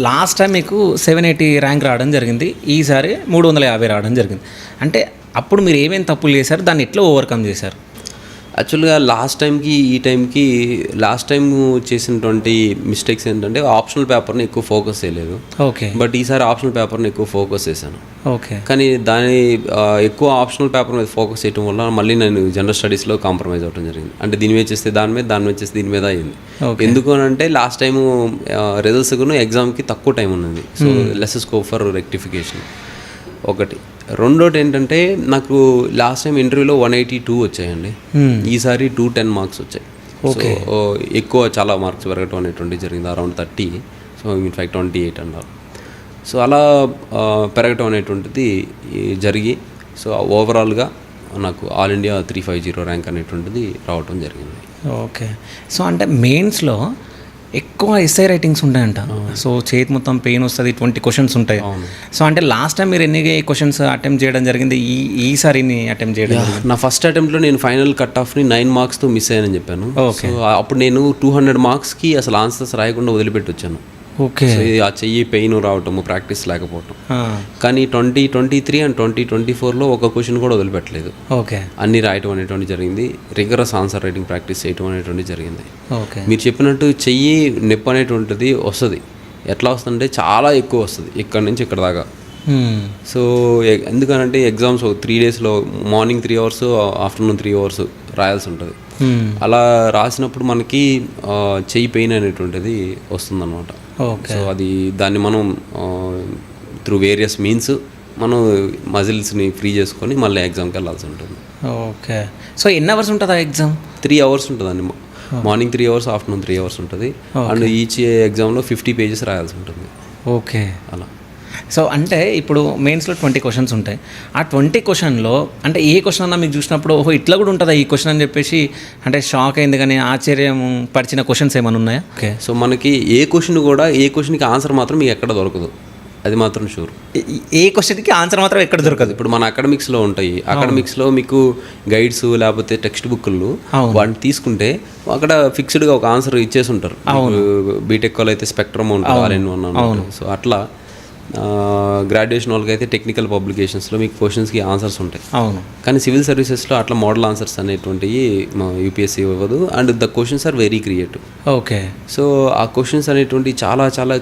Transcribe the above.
Last time మీకు 780 rank రావడం జరిగింది, ఈసారి 350 రావడం జరిగింది. అంటే అప్పుడు మీరు ఏమేమి తప్పులు చేశారు, దాన్ని ఎట్లా ఓవర్కమ్ చేశారు? యాక్చువల్గా లాస్ట్ టైం చేసినటువంటి మిస్టేక్స్ ఏంటంటే ఆప్షనల్ పేపర్ని ఎక్కువ ఫోకస్ చేయలేదు. ఓకే. బట్ ఈసారి ఆప్షనల్ పేపర్ని ఎక్కువ ఫోకస్ చేశాను. ఓకే. కానీ ఎక్కువ ఆప్షనల్ పేపర్ మీద ఫోకస్ చేయడం వల్ల మళ్ళీ నేను జనరల్ స్టడీస్లో కాంప్రమైజ్ అవ్వడం జరిగింది. అంటే దీని మీద చేస్తే దాని మీద చేస్తే దీని మీద అయింది. ఎందుకు అని అంటే లాస్ట్ టైం రిజల్ట్స్ ఎగ్జామ్కి తక్కువ టైం ఉన్నది. So less scope for rectification ఒకటి. రెండోటి ఏంటంటే నాకు లాస్ట్ టైం ఇంటర్వ్యూలో 182 వచ్చాయండి, ఈసారి 210 మార్క్స్ వచ్చాయి. సో ఎక్కువ చాలా మార్క్స్ పెరగటం అనేటువంటి జరిగింది, అరౌండ్ 30. సో ఇన్ఫ్యాక్ట్ 28 అన్నారు. సో అలా పెరగటం అనేటువంటిది జరిగి సో ఓవరాల్గా నాకు ఆల్ ఇండియా 350 ర్యాంక్ అనేటువంటిది రావటం జరిగింది. ఓకే. సో అంటే మెయిన్స్లో ఎక్కువ ఎస్ఐ రైటింగ్స్ ఉంటాయంట. సో చేతి మొత్తం పెయిన్ వస్తుంది, 20 క్వశ్చన్స్ ఉంటాయి. సో అంటే లాస్ట్ టైం మీరు ఎన్ని క్వశ్చన్స్ అటెంప్ట్ చేయడం జరిగింది, ఈసారి అటెంప్ట్ చేయడం? నా ఫస్ట్ అటెంప్ట్లో నేను ఫైనల్ కట్ ఆఫ్ని 9 మార్క్స్తో మిస్ అయ్యానని చెప్పాను. సో అప్పుడు నేను 200 మార్క్స్కి అసలు ఆన్సర్స్ రాయకుండా వదిలిపెట్టి వచ్చాను. ఓకే. సో ఆ చెయ్యి పెయిన్ రావటము, ప్రాక్టీస్ లేకపోవటం. కానీ 2023 అండ్ 2024లో ఒక క్వశ్చన్ కూడా వదిలిపెట్టలేదు. ఓకే. అన్నీ రాయటం అనేటువంటి జరిగింది, రిగరస్ ఆన్సర్ రైటింగ్ ప్రాక్టీస్ చేయటం అనేటువంటి జరిగింది. ఓకే. మీరు చెప్పినట్టు చెయ్యి నొప్పి అనేటువంటిది వస్తుంది. ఎట్లా వస్తుందంటే చాలా ఎక్కువ వస్తుంది, ఇక్కడ నుంచి ఇక్కడ దాకా. సో ఎందుకనంటే ఎగ్జామ్స్ 3 డేస్లో మార్నింగ్ 3 అవర్స్, ఆఫ్టర్నూన్ 3 అవర్స్ రాయాల్సి ఉంటుంది. అలా రాసినప్పుడు మనకి చెయ్యి పెయిన్ అనేటువంటిది వస్తుందన్నమాట. సో దాన్ని మనం త్రూ వేరియస్ మీన్స్ మనం మజిల్స్ని ఫ్రీ చేసుకొని మళ్ళీ ఎగ్జామ్కి వెళ్ళాల్సి ఉంటుంది. ఓకే. సో ఎన్ని అవర్స్ ఉంటుంది ఆ ఎగ్జామ్? 3 అవర్స్ ఉంటుందండి. మార్నింగ్ 3 అవర్స్, ఆఫ్టర్నూన్ 3 అవర్స్ ఉంటుంది. అండ్ ఈచ్ ఎగ్జామ్లో 50 పేజెస్ రాయాల్సి ఉంటుంది. ఓకే. అలా. సో అంటే ఇప్పుడు మెయిన్స్లో 20 క్వశ్చన్స్ ఉంటాయి. ఆ 20 క్వశ్చన్లో అంటే ఏ క్వశ్చన్ అన్నా మీకు చూసినప్పుడు ఓహో ఇట్లా కూడా ఉంటుందా ఈ క్వశ్చన్ అని చెప్పేసి అంటే షాక్ అయింది, కానీ ఆశ్చర్యం పరిచిన క్వశ్చన్స్ ఏమైనా ఉన్నాయా? ఓకే. సో మనకి ఏ క్వశ్చన్కి ఆన్సర్ మాత్రం మీకు ఎక్కడ దొరకదు, అది మాత్రం షూర్. ఏ క్వశ్చన్కి ఆన్సర్ మాత్రం ఎక్కడ దొరకదు? ఇప్పుడు మన అకాడమిక్స్లో ఉంటాయి, అకాడమిక్స్లో మీకు గైడ్స్ లేకపోతే టెక్స్ట్ బుక్లు వాటిని తీసుకుంటే అక్కడ ఫిక్స్డ్గా ఒక ఆన్సర్ ఇచ్చేసి ఉంటారు. బీటెక్ వాళ్ళు అయితే స్పెక్ట్రమ్ ఉంటుంది, RN1. సో అట్లా గ్రాడ్యుయేషన్ వాళ్ళకి అయితే టెక్నికల్ పబ్లికేషన్స్లో మీకు క్వశ్చన్స్కి ఆన్సర్స్ ఉంటాయి. అవును. కానీ సివిల్ సర్వీసెస్లో అట్లా మోడల్ ఆన్సర్స్ అనేటువంటివి యూపీఎస్సీ ఇవ్వదు. And the questions are very creative. Okay. So ఆ క్వశ్చన్స్ అనేటువంటి చాలా చాలా